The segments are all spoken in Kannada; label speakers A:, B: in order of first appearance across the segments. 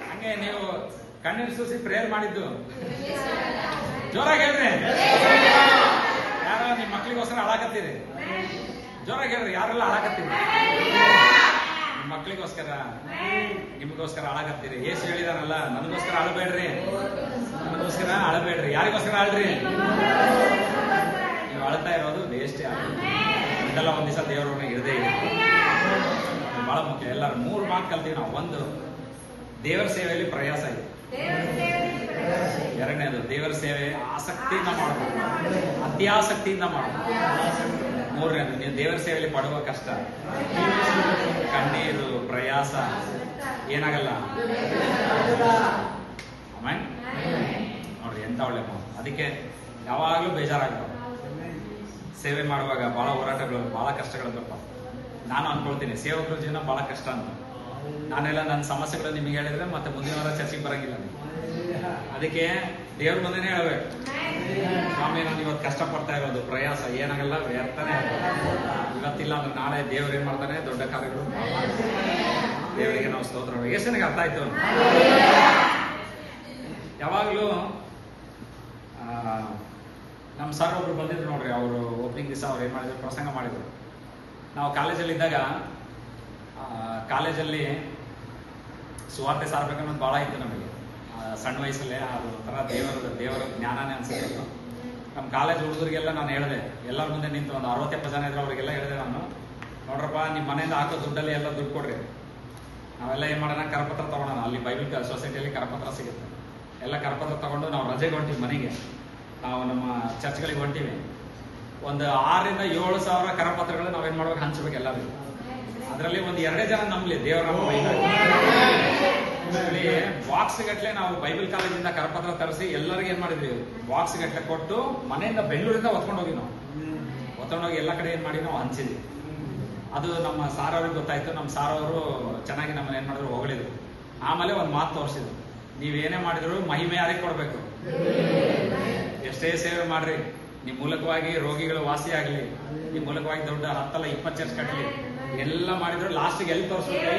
A: ಹಂಗೆ ನೀವು ಕಣ್ಣೀರು ಸೂಸಿ ಪ್ರೇಯರ್ ಮಾಡಿದ್ದು ಜೋರಾಗಿ ಹೇಳ್ರಿ. ಯಾರ ನಿಮ್ ಮಕ್ಳಿಗೋಸ್ಕರ ಹಾಳಾಕತ್ತೀರಿ? ಜೋರಾಗಿ ಹೇಳ್ರಿ. ಯಾರೆಲ್ಲ ಹಾಳಾಕತ್ತೀರಿ? ನಿಮ್ ಮಕ್ಳಿಗೋಸ್ಕರ, ನಿಮಗೋಸ್ಕರ ಹಾಳಾಕತ್ತೀರಿ. ಏಸು ಹೇಳಿದಾರಲ್ಲ, ನನಗೋಸ್ಕರ ಅಳಬೇಡ್ರಿ, ನನಗೋಸ್ಕರ ಅಳಬೇಡ್ರಿ. ಯಾರಿಗೋಸ್ಕರ ಆಳ್ರಿ? ನೀವು ಅಳ್ತಾ ಇರೋದು ವೇಸ್ಟ್. ಇದೆಲ್ಲ ಒಂದ್ ದಿವಸ ದೇವರನ್ನ ಇರದೇ ಇದೆ. ಬಹಳ ಮುಖ್ಯ. ಎಲ್ಲರೂ 3 ಮಾತು ಕಲ್ತೀವಿ ನಾವು. ಒಂದು, ದೇವರ ಸೇವೆಯಲ್ಲಿ ಪ್ರಯಾಸ ಇದೆ. ಎರಡನೇದು, ದೇವರ ಸೇವೆ ಆಸಕ್ತಿಯಿಂದ ಮಾಡಬೇಕು, ಅತ್ಯಾಸಕ್ತಿಯಿಂದ ಮಾಡಬೇಕು. ಮೂರನೇದು, ನೀವು ದೇವರ ಸೇವೆಯಲ್ಲಿ ಪಡುವ ಕಷ್ಟ, ಕಣ್ಣೀರು, ಪ್ರಯಾಸ ಏನಾಗಲ್ಲ. ಆಮೇಲೆ ನೋಡ್ರಿ ಎಂತ ಒಳ್ಳೆ ಮಾತು. ಅದಕ್ಕೆ ಯಾವಾಗಲೂ ಬೇಜಾರಾಗ್ತಾವ. ಸೇವೆ ಮಾಡುವಾಗ ಬಹಳ ಹೋರಾಟಗಳು, ಬಹಳ ಕಷ್ಟಗಳು ಬರ್ತಾವ. ನಾನು ಅನ್ಕೊಳ್ತೀನಿ ಸೇವಕರ ಜೀವನ ಬಹಳ ಕಷ್ಟ ಅಂತ. ನಾನೆಲ್ಲ ನನ್ನ ಸಮಸ್ಯೆಗಳು ನಿಮಗೆ ಹೇಳಿದ್ರೆ ಮತ್ತೆ ಮುಂದಿನ ವಾರ ಚರ್ಚೆಗೆ ಬರಂಗಿಲ್ಲ. ಅದಕ್ಕೆ ದೇವ್ರ ಮುಂದೆನೇ ಹೇಳ್ಬೇಕು, ಸ್ವಾಮಿ ನಾನು ಇವತ್ತು ಕಷ್ಟಪಡ್ತಾ ಇರೋದು ಪ್ರಯಾಸ ಏನಾಗಲ್ಲ, ವ್ಯರ್ಥನೇ ಇವತ್ತಿಲ್ಲ ಅಂದ್ರೆ ನಾಳೆ ದೇವ್ರು ಏನ್ ಮಾಡ್ತಾನೆ, ದೊಡ್ಡ ಕಾರ್ಯಗಳು. ದೇವರಿಗೆ ನಾವು ಸ್ತೋತ್ರ. ಯೇಸುವಿಗೆ ಅರ್ಥ ಆಯ್ತು. ಯಾವಾಗ್ಲೂ ನಮ್ಮ ಸರ್ ಒಬ್ರು ಬಂದಿದ್ರು ನೋಡ್ರಿ. ಅವರು ಓಪನಿಂಗ್ ದಿವಸ ಅವ್ರು ಏನ್ ಮಾಡಿದ್ರು, ಪ್ರಸಂಗ ಮಾಡಿದ್ರು. ನಾವು ಕಾಲೇಜಲ್ಲಿ ಇದ್ದಾಗ ಕಾಲೇಜಲ್ಲಿ ಸುವಾರ್ತೆ ಸಾರ್ಬೇಕನ್ನೋದು ಬಹಳ ಇತ್ತು ನಮಗೆ. ಸಣ್ಣ ವಯಸ್ಸಲ್ಲೇ ಅದು ತರ ದೇವರ ಜ್ಞಾನನೇ ಅನ್ಸುತ್ತೆ. ನಮ್ಮ ಕಾಲೇಜ್ ಹುಡುಗರಿಗೆಲ್ಲ ನಾನು ಹೇಳಿದೆ, ಎಲ್ಲರ ಮುಂದೆ ನಿಂತು ಒಂದು 60-70 ಜನ ಇದ್ರು, ಅವರಿಗೆಲ್ಲ ಹೇಳಿದೆ ನಾನು, ನೋಡ್ರಪ್ಪ ನಿಮ್ಮ ಮನೆಯಿಂದ ಹಾಕೋ ದುಡ್ಡಲ್ಲಿ ಎಲ್ಲ ದುಡ್ಡು ಕೊಡ್ರಿ. ನಾವೆಲ್ಲ ಏನ್ ಮಾಡೋಣ, ಕರಪತ್ರ ತಗೊಳೋಣ. ಅಲ್ಲಿ ಬೈಬಲ್ ಸೊಸೈಟಿಯಲ್ಲಿ ಕರಪತ್ರ ಸಿಗುತ್ತೆ. ಎಲ್ಲ ಕರಪತ್ರ ತಗೊಂಡು ನಾವು ರಜೆಗೆ ಹೊಂಟಿವಿ ಮನೆಗೆ. ನಾವು ನಮ್ಮ ಚರ್ಚ್ಗಳಿಗೆ ಹೊಂಟಿವಿ. ಒಂದು 6,000 to 7,000 ಕರಪತ್ರಗಳು ನಾವೇನ್ ಮಾಡ್ಬೇಕು, ಹಂಚ್ಬೇಕು ಎಲ್ಲರಿಗೂ. ಅದರಲ್ಲಿ ಒಂದು 2 ಜನ ನಂಬಲಿ ದೇವರ ಬಾಕ್ಸ್ ಗಟ್ಲೆ ನಾವು ಬೈಬಲ್ ಕಾಲೇಜಿಂದ ಕರಪತ್ರ ತರಿಸಿ ಎಲ್ಲರಿಗೂ ಏನ್ ಮಾಡಿದ್ವಿ, ಬಾಕ್ಸ್ ಗಟ್ಲೆ ಕೊಟ್ಟು ಮನೆಯಿಂದ ಬೆಂಗಳೂರಿಂದ ಹೊತ್ಕೊಂಡೋಗಿ ನಾವು ಹೊತ್ಕೊಂಡೋಗಿ ಎಲ್ಲ ಕಡೆ ಏನ್ ಮಾಡಿ ನಾವು ಹಂಚಿದ್ವಿ. ಅದು ನಮ್ಮ ಸಾರ್ ಅವ್ರಿಗೆ ಗೊತ್ತಾಯ್ತು. ನಮ್ಮ ಸಾರ್ ಅವರು ಚೆನ್ನಾಗಿ ನಮ್ಮನ್ನ ಏನ್ ಮಾಡಿದ್ರು, ಹೊಗಳಿದ್ರು. ಆಮೇಲೆ ಒಂದು ಮಾತು ತೋರಿಸಿದ್ರು, ನೀವೇನೇ ಮಾಡಿದ್ರು ಮಹಿಮೆ ಯಾರಿಗೆ ಕೊಡ್ಬೇಕು. ಎಷ್ಟೇ ಸೇವೆ ಮಾಡ್ರಿ, ನಿಮ್ ಮೂಲಕವಾಗಿ ರೋಗಿಗಳು ವಾಸಿ ಆಗ್ಲಿ, ನಿಮ್ ಮೂಲಕವಾಗಿ ದೊಡ್ಡ 10-20 ಚರ್ಚ್ ಕಟ್ಟಲಿ, ಎಲ್ಲ ಮಾಡಿದ್ರು ಲಾಸ್ಟ್ಗೆ ಎಲ್ಲಿ ತೋರಿಸ್ಬೇಕು,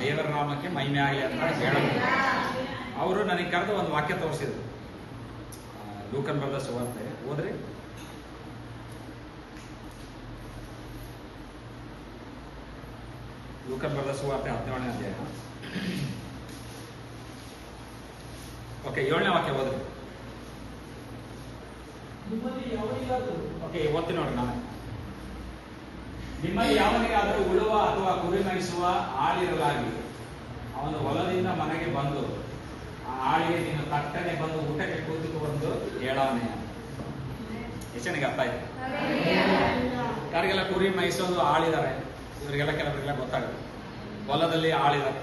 A: ದೇವರ ನಾಮಕ್ಕೆ ಮಹಿಮೆ ಆಗಲಿ ಅಂತ ಹೇಳೋದು. ಅವರು ನನಗೆ ಕರೆದು ಒಂದು ವಾಕ್ಯ ತೋರಿಸಿದ್ರು. ಲೂಕನ್ ಬರೆದ ಸುವಾರ್ತೆ ಓದ್ರಿ. ಲೂಕನ್ ಬರೆದ ಸುವಾರ್ತೆ 17ನೇ ಅಧ್ಯಾಯ. ಓಕೆ, 7ನೇ ವಾಕ್ಯ ಓದ್ರಿ. ಓಕೆ, ಓದ್ತೀನಿ ನೋಡ್ರಿ. ನಾನು ನಿಮ್ಮಲ್ಲಿ ಯಾವನಿಗಾದರೂ ಉಳುವ ಅಥವಾ ಕುರಿ ಮೇಯಿಸುವ ಆಳಿರಲಾಗಿ ಅವನು ಹೊಲದಿಂದ ಮನೆಗೆ ಬಂದು ಆ ಆಳಿಗೆ ನೀನು ತಟ್ಟನೆ ಬಂದು ಊಟಕ್ಕೆ ಕೂತುಕೊಂಡು ಹೇಳವನೇ. ಯಶನಿಗೆ ಅರ್ಥ ಆಯ್ತು. ಯಾರಿಗೆಲ್ಲ ಕುರಿ ಮೇಯಿಸೋದು ಆಳಿದ್ದಾರೆ, ಇವರಿಗೆಲ್ಲ ಕೆಲವರಿಗೆಲ್ಲ ಗೊತ್ತಾಗುತ್ತೆ. ಹೊಲದಲ್ಲಿ ಆಳಿದ್ದಾರೆ,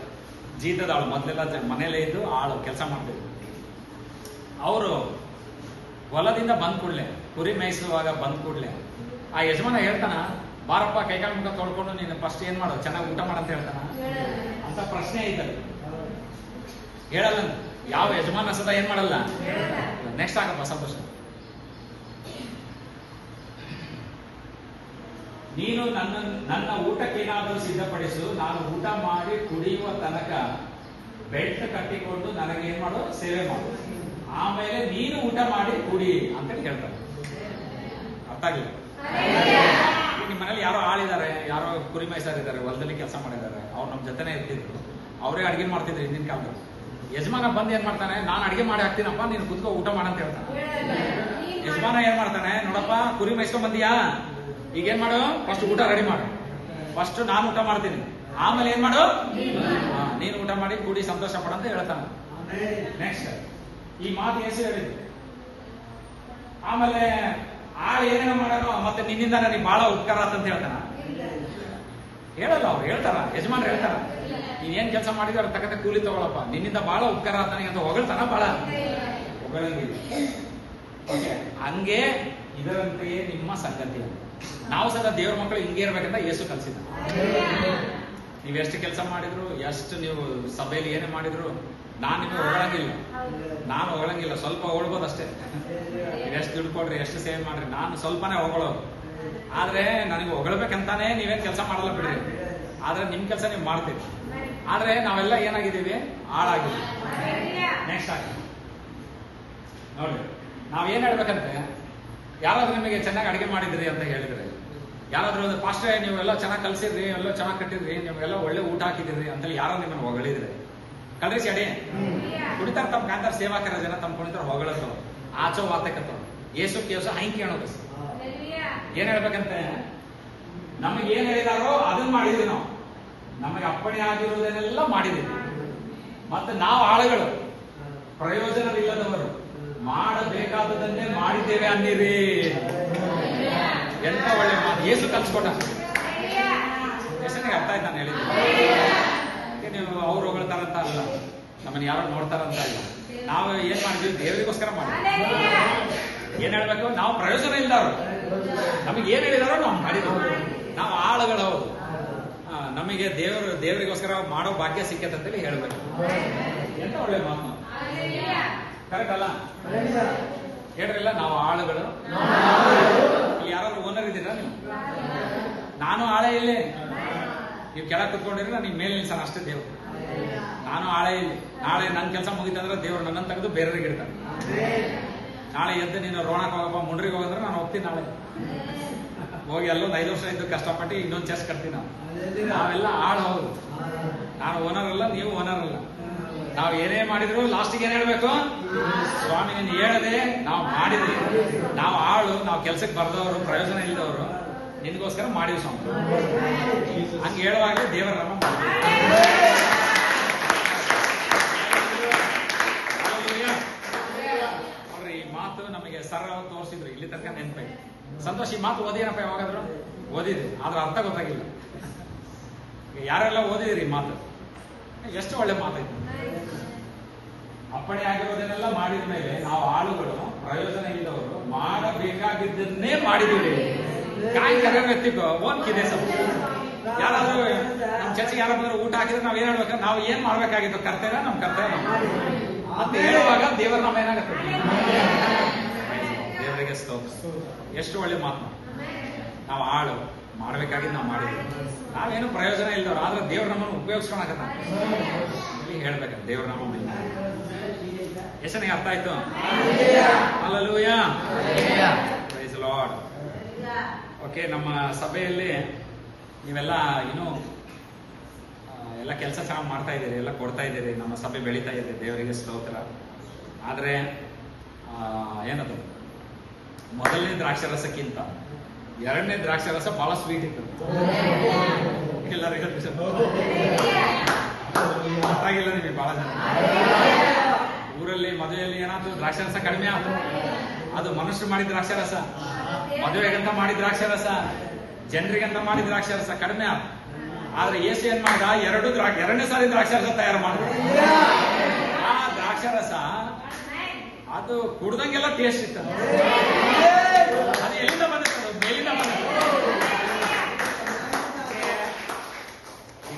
A: ಜೀತದ ಆಳು. ಮೊದಲೆಲ್ಲ ಮನೇಲೇ ಇದ್ದು ಆಳು ಕೆಲಸ ಮಾಡ್ತಿದ್ರು. ಅವರು ಹೊಲದಿಂದ ಬಂದ್ ಕೂಡ್ಲೆ, ಕುರಿ ಮೇಯಿಸುವಾಗ ಬಂದ್ ಕೂಡ್ಲೆ ಆ ಯಜಮಾನ ಹೇಳ್ತಾನ, ಬಾರಪ್ಪ ಕೈಕಾಲು ಮುಖ ತೊಳ್ಕೊಂಡು ನೀನು ಫಸ್ಟ್ ಏನ್ ಮಾಡು, ಚೆನ್ನಾಗಿ ಊಟ ಮಾಡಂತ ಹೇಳ್ತಾನ ಅಂತ ಪ್ರಶ್ನೆ ಐತಲ್ಲ. ಹೇಳಲ್ಲ. ಯಾವ ಯಜಮಾನ ಸದಾ ಏನ್ ಮಾಡಲ್ಲ. ನೆಕ್ಸ್ಟ್ ಆಗಪ್ಪ ಸಂತೋಷ. ನೀನು ನನ್ನ ಊಟಕ್ಕೇನಾದರೂ ಸಿದ್ಧಪಡಿಸು, ನಾನು ಊಟ ಮಾಡಿ ಕುಡಿಯುವ ತನಕ ಬೆಲ್ಟ್ ಕಟ್ಟಿಕೊಂಡು ನನಗೇನ್ ಮಾಡು, ಸೇವೆ ಮಾಡು, ಆಮೇಲೆ ನೀನು ಊಟ ಮಾಡಿ ಕುಡಿ ಅಂತ ಹೇಳ್ತಾರೆ. ಅರ್ಥ ಆಗಿಲ್ಲ. ನಿಮ್ಮ ಮನೇಲಿ ಯಾರೋ ಆಳಿದ್ದಾರೆ, ಯಾರೋ ಕುರಿ ಮೇಯಿಸಾರಿದ್ದಾರೆ, ಹೊಲದಲ್ಲಿ ಕೆಲಸ ಮಾಡಿದ್ದಾರೆ, ಅವ್ರು ನಮ್ಮ ಜೊತೆನೇ ಇರ್ತಿದ್ರು. ಅವರೇ ಅಡಿಗೆ ಮಾಡ್ತಿದ್ರು ಹಿಂದಿನ ಕಾಲದಲ್ಲಿ. ಯಜಮಾನ ಬಂದು ಏನ್ ಮಾಡ್ತಾನೆ, ನಾನು ಅಡಿಗೆ ಮಾಡಿ ಹಾಕ್ತೀನಪ್ಪ, ನೀನು ಕುತ್ಕೋ ಊಟ ಮಾಡಂತ ಹೇಳ್ತಾನೆ. ಯಜಮಾನ ಏನ್ ಮಾಡ್ತಾನೆ, ನೋಡಪ್ಪ ಕುರಿ ಮೇಯಿಸ್ಕೊಂಡ್ ಬಂದಿಯಾ, ಈಗ ಏನ್ ಮಾಡು, ಫಸ್ಟ್ ಊಟ ರೆಡಿ ಮಾಡು, ಫಸ್ಟ್ ನಾನು ಊಟ ಮಾಡ್ತೀನಿ, ಆಮೇಲೆ ಏನ್ ಮಾಡು, ನೀನು ಊಟ ಮಾಡಿ ಕುಡಿ ಸಂತೋಷ ಪಡಂತ ಹೇಳ್ತಾನೆ. ನೆಕ್ಸ್ಟ್ ಈ ಮಾತು ಯೇಸು ಹೇಳಿದ್ರು. ಆಮೇಲೆ ಆಳು ಏನೇನೋ ಮಾಡೋಣ, ಮತ್ತೆ ನಿನ್ನಿಂದ ನನಗೆ ಬಹಳ ಉಪಕಾರ ಆತಂತ ಹೇಳ್ತಾನ. ಹೇಳಲ್ಲ, ಅವ್ರು ಹೇಳ್ತಾರ, ಯಜಮಾನ್ರು ಹೇಳ್ತಾರ, ನೀನೇನ್ ಕೆಲಸ ಮಾಡಿದ್ರೆ ಅವ್ರ ತಕ್ಕಂತೆ ಕೂಲಿ ತಗೊಳಪ್ಪ, ನಿನ್ನಿಂದ ಬಹಳ ಉಪಕಾರ ಆತನಿಗೆ ಅಂತ ಹೊಗಳ್ತಾನ. ಬಹಳ ಹೊಗಳಂಗಿಲ್ಲ. ಓಕೆ, ಹಂಗೆ ಇದರಂತೆಯೇ ನಿಮ್ಮ ಸಂಗತಿ. ನಾವು ಸದಾ ದೇವ್ರ ಮಕ್ಕಳು ಹಿಂಗೆ ಇರ್ಬೇಕಂತ ಯೇಸು ಕಲಿಸಿದ. ನೀವೆಷ್ಟು ಕೆಲಸ ಮಾಡಿದ್ರು, ಎಷ್ಟು ನೀವು ಸಭೆಯಲ್ಲಿ ಏನೇ ಮಾಡಿದ್ರು, ನಾನು ನಿಮಗೆ ಹೊಗಳಂಗಿಲ್ಲ. ನಾನು ಹೊಗಳಂಗಿಲ್ಲ, ಸ್ವಲ್ಪ ಹೊಗಳ್ಬೋದು ಅಷ್ಟೇ. ನೀವು ಎಷ್ಟು ದುಡ್ಡು ಕೊಡ್ರಿ, ಎಷ್ಟು ಸೇವ್ ಮಾಡ್ರಿ, ನಾನು ಸ್ವಲ್ಪನೇ ಹೊಗಳೋದು. ಆದ್ರೆ ನನಗೆ ಹೊಗಳ್ಬೇಕಂತಾನೆ ನೀವೇನ್ ಕೆಲಸ ಮಾಡಲ್ಲ ಬಿಡ್ರಿ. ಆದ್ರೆ ನಿಮ್ ಕೆಲಸ ನೀವು ಮಾಡ್ತೀರಿ. ಆದ್ರೆ ನಾವೆಲ್ಲ ಏನಾಗಿದ್ದೀವಿ? ಹಾಳಾಗಿದ್ದೀವಿ. ನೆಕ್ಸ್ಟ್ ಆಗಿ ನೋಡಿ, ನಾವೇನ್ ಹೇಳ್ಬೇಕಂದ್ರೆ, ಯಾರಾದ್ರೂ ನಿಮಗೆ ಚೆನ್ನಾಗಿ ಅಡಿಗೆ ಮಾಡಿದ್ರಿ ಅಂತ ಹೇಳಿದ್ರೆ, ಯಾರಾದ್ರೂ ಪಾಸ್ಟೇ ನೀವೆಲ್ಲ ಚೆನ್ನಾಗಿ ಕಲ್ಸಿದ್ರಿ, ಎಲ್ಲ ಚೆನ್ನಾಗಿ ಕಟ್ಟಿದ್ರಿ, ನಿಮ್ಗೆಲ್ಲ ಒಳ್ಳೆ ಊಟ ಹಾಕಿದ್ರಿ ಅಂತೇಳಿ ಯಾರೋ ನಿಮ್ಮನ್ನು ಹೊಗಳಿದ್ರೆ, ಕಳ್ರಿ ಅಡಿ ಕುಡಿತಾರ ತಮ್ಮ ಕಾಂತಾರ ಸೇವಾಕರ ಜನ ತಮ್ಮ ಕುಣಿತಾರ ಹೊಗಳತ್ತವ, ಆಚೋ ವಾತಕತ್ತವ, ಏಸು ಕೇಸು ಹೈಂಕಿ ಹೇಳೋದು. ಏನ್ ಹೇಳ್ಬೇಕಂತೆ, ನಮಗೆ ಏನ್ ಹೇಳಿದಾರೋ ಅದನ್ನ ಮಾಡಿದ್ವಿ ನಾವು, ನಮಗೆ ಅಪ್ಪಣೆ ಆಗಿರುವುದನ್ನೆಲ್ಲ ಮಾಡಿದ್ದೀವಿ. ಮತ್ತೆ ನಾವು ಆಳುಗಳು, ಪ್ರಯೋಜನವಿಲ್ಲದವರು, ಮಾಡಬೇಕಾದದನ್ನೇ ಮಾಡಿದ್ದೇವೆ ಅನ್ನಿರಿ. ಎಂತ ಒಳ್ಳೆ ಮಾತು ಯೇಸು ಕಲ್ಸ್ಕೊಟ್ಟ. ಯೇಸುನಿಗೆ ಅರ್ಥ ಆಯ್ತು ನಾನು ಹೇಳಿದ್ದೀನಿ. ನೀವು ಅವ್ರು ಹೊಗಳ್ತಾರಂತ ಅಲ್ಲ, ನಮ್ಮನ್ನ ಯಾರೋ ನೋಡ್ತಾರಂತ ಅಲ್ಲ. ನಾವು ಏನ್ ಮಾಡಿದ್ವಿ? ದೇವರಿಗೋಸ್ಕರ ಮಾಡಿದ್ವಿ. ಏನ್ ಹೇಳ್ಬೇಕು? ನಾವು ಪ್ರಯೋಜನ ಇಲ್ಲದವ್ರು, ನಮಗೆ ಏನ್ ಹೇಳಿದಾರೋ ನಾವು ಮಾಡಿದ್ವಿ. ನಾವು ಆಳುಗಳು. ಹೌದು, ನಮಗೆ ದೇವರಿಗೋಸ್ಕರ ಮಾಡೋ ಭಾಗ್ಯ ಸಿಕ್ಕತ್ತಂತೇಳಿ ಹೇಳ್ಬೇಕು. ಎಂತ ಒಳ್ಳೆ ಮಾತು, ಕರೆಕ್ಟ್ ಅಲ್ಲ? ಹೇಳ್ರಿಲ್ಲ, ನಾವು ಆಳುಗಳು. ಇಲ್ಲಿ ಯಾರಾದ್ರೂ ಓನರ್ ಇದ್ದೀರಾ ನೀವು? ನಾನು ಆಳೆ ಇಲ್ಲಿ. ನೀವು ಕೆಳಗೆ ಕುತ್ಕೊಂಡಿದ್ರೆ ನಾನು ಮೇಲೆ ನಿಲ್ಸೋಣ ಅಷ್ಟೇ ದೇವ್ರು. ನಾನು ಆಳೆ ಇಲ್ಲಿ. ನಾಳೆ ನನ್ನ ಕೆಲಸ ಮುಗಿತಂದ್ರೆ ದೇವ್ರು ನನ್ನನ್ನು ತೆಗೆದು ಬೇರೆಯವ್ರಿಗೆ ಇಡ್ತಾನೆ. ನಾಳೆ ಎದ್ದು ನೀನು ರೋಣಕ್ಕೆ ಹೋಗಪ್ಪ, ಮುಂಡ್ರಿಗೆ ಹೋಗಂದ್ರೆ ನಾನು ಹೋಗ್ತೀನಿ. ನಾಳೆ ಹೋಗಿ ಅಲ್ಲೊಂದು 5 ವರ್ಷ ಇದ್ದು ಕಷ್ಟಪಟ್ಟು ಇನ್ನೊಂದು ಚೆಸ್ ಕಟ್ತೀವಿ ನಾವು. ನಾವೆಲ್ಲ ಆಳು. ಹೌದು, ನಾನು ಓನರ್ ಅಲ್ಲ, ನೀವು ಓನರ್ ಅಲ್ಲ. ನಾವು ಏನೇ ಮಾಡಿದ್ರು ಲಾಸ್ಟಿಗೆ ಏನ್ ಹೇಳ್ಬೇಕು? ಸ್ವಾಮಿ ನೀನು ಹೇಳದೆ ನಾವು ಮಾಡಿದ್ವಿ. ನಾವು ಆಳು, ನಾವು ಕೆಲ್ಸಕ್ಕೆ ಬರ್ದವರು, ಪ್ರಯೋಜನ ಇಲ್ಲದವರು, ನಿನ್ಗೋಸ್ಕರ ಮಾಡಿವಿ ಸ್ವಾಮಿ. ಹಂಗೆ ಹೇಳುವಾಗ ದೇವರ ನಾಮ ನೋಡ್ರಿ. ಈ ಮಾತು ನಮಗೆ ಸರ್ ತೋರಿಸಿದ್ರು, ಇಲ್ಲಿ ತನಕ ನೆನಪೈ. ಸಂತೋಷ್, ಈ ಮಾತು ಓದಿನಪ್ಪ ಯಾವಾಗಾದ್ರು? ಓದಿದ್ರಿ, ಆದ್ರೆ ಅರ್ಥ ಗೊತ್ತಾಗಿಲ್ಲ. ಯಾರೆಲ್ಲ ಓದಿದ್ರಿ ಈ ಮಾತು? ಎಷ್ಟು ಒಳ್ಳೆ ಮಾತೈತಿ. ಅಪ್ಪಣೆ ಆಗಿರೋದನ್ನೆಲ್ಲ ಮಾಡಿದ ಮೇಲೆ ನಾವು ಆಳುಗಳು, ಪ್ರಯೋಜನ ಇಲ್ಲದವರು, ಮಾಡಬೇಕಾಗಿದ್ದನ್ನೇ ಮಾಡಿದೀವಿ. ಕಾಯಿ ಕರೆ ವ್ಯಕ್ತಿಗೂ ಓದ್ಕಿದೆ ಸರ್. ಯಾರಾದ್ರೂ ನಮ್ ಚರ್ಚೆಗೆ ಯಾರಾದ್ರೂ ಊಟ ಹಾಕಿದ್ರೆ ನಾವ್ ಏನ್ ಹೇಳ್ಬೇಕು? ನಾವು ಏನ್ ಮಾಡ್ಬೇಕಾಗಿತ್ತು? ಕರ್ತವ್ಯ, ನಮ್ ಕರ್ತವ್ಯ ಅಂತ ಹೇಳುವಾಗ ದೇವರ ನಾಮ ಏನಾಗುತ್ತೆ? ದೇವರಿಗೆ ಸ್ತೋತ್ರ. ಎಷ್ಟು ಒಳ್ಳೆ ಮಾತು. ನಾವು ಆಳು, ಮಾಡ್ಬೇಕಾಗಿದ್ದು ನಾವು ಮಾಡಿದ್ವಿ. ನಾವೇನು ಪ್ರಯೋಜನ ಇಲ್ಲದವ್ರು, ಆದ್ರೆ ದೇವ್ರ ನಮ್ಮನ್ನು ಉಪಯೋಗಿಸ್ಕೊಳಕತ್ತ ಹೇಳ್ಬೇಕ. ದೇವ್ರ ನಾಮ ಎಷ್ಟನಿಗೆ ಅರ್ಥ ಆಯ್ತು? Hallelujah, price lord. ಓಕೆ, ನಮ್ಮ ಸಭೆಯಲ್ಲಿ ನೀವೆಲ್ಲ ಇನ್ನೂ ಎಲ್ಲ ಕೆಲಸ ಚೆನ್ನಾಗಿ ಮಾಡ್ತಾ ಇದ್ದೀರಿ, ಎಲ್ಲ ಕೊಡ್ತಾ ಇದ್ದೀರಿ, ನಮ್ಮ ಸಭೆ ಬೆಳೀತಾ ಇದೆ, ದೇವರಿಗೆ ಸ್ತೋತ್ರ. ಆದ್ರೆ ಏನದು, ಮೊದಲನೇ ದ್ರಾಕ್ಷರಸಕ್ಕಿಂತ ಎರಡನೇ ದ್ರಾಕ್ಷರಸ ಬಹಳ ಸ್ವೀಟ್ ಇತ್ತು. ಎಲ್ಲರಿಗೂ ಅರ್ಥ ಆಗಿಲ್ಲ ನಿಮಗೆ? ಬಹಳ ಜನ ಊರಲ್ಲಿ ಮದುವೆಯಲ್ಲಿ ಏನಾದ್ರು ದ್ರಾಕ್ಷರಸ ಕಡಿಮೆ ಆಯ್ತು. ಅದು ಮನುಷ್ಯರು ಮಾಡಿದ ದ್ರಾಕ್ಷರಸ, ಮದುವೆಗಂತ ಮಾಡಿದ ದ್ರಾಕ್ಷರಸ, ಜನರಿಗಂತ ಮಾಡಿದ ದ್ರಾಕ್ಷರಸ ಕಡಿಮೆ ಆಯ್ತು. ಆದ್ರೆ ಯೇಸು ಏನ್ ಮಾಡಿದ? ಎರಡನೇ ಸಾರಿ ದ್ರಾಕ್ಷರಸ ತಯಾರು ಮಾಡಿದ. ಆ ದ್ರಾಕ್ಷರಸ ಅದು ಕುಡ್ದಂಗೆಲ್ಲ ಟೇಸ್ಟ್ ಇತ್ತು. ಅದು ಎಲ್ಲಿಂದ ಬಂದಿತ್ತು? ಮೇಲಿಂದ ಬಂದಿತ್ತು.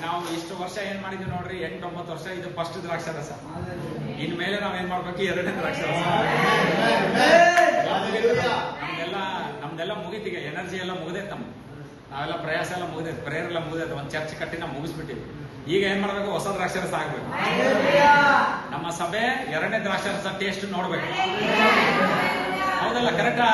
A: ನಾವು ಇಷ್ಟು ವರ್ಷ ಏನ್ ಮಾಡಿದ್ವಿ ನೋಡ್ರಿ, 8-9 ವರ್ಷ. ಇದು ಫಸ್ಟ್ ದ್ರಾಕ್ಷರಸ. ಇನ್ಮೇಲೆ ನಾವೇನ್ ಮಾಡ್ಬೇಕು? ಎರಡನೇ ದ್ರಾಕ್ಷರಸ. ನಮ್ದೆಲ್ಲ ಮುಗಿತೀಗ, ಎನರ್ಜಿ ಎಲ್ಲ ಮುಗಿದೈತೆ. ನಾವೆಲ್ಲ ಪ್ರಯಾಸ ಎಲ್ಲ ಮುಗಿದೈತೆ, ಪ್ರೇಯರ್ ಎಲ್ಲ ಮುಗಿದೈತೆ. ಒಂದ್ ಚರ್ಚ್ ಕಟ್ಟಿ ನಾವು ಮುಗಿಸ್ಬಿಟ್ಟಿವಿ. ಈಗ ಏನ್ ಮಾಡ್ಬೇಕು? ಹೊಸ ದ್ರಾಕ್ಷರಸ ಆಗ್ಬೇಕು. ನಮ್ಮ ಸಭೆ ಎರಡನೇ ದ್ರಾಕ್ಷರಸ ಟೇಸ್ಟ್ ನೋಡ್ಬೇಕು. ಹೌದಲ್ಲ? ಕರೆಕ್ಟಾ?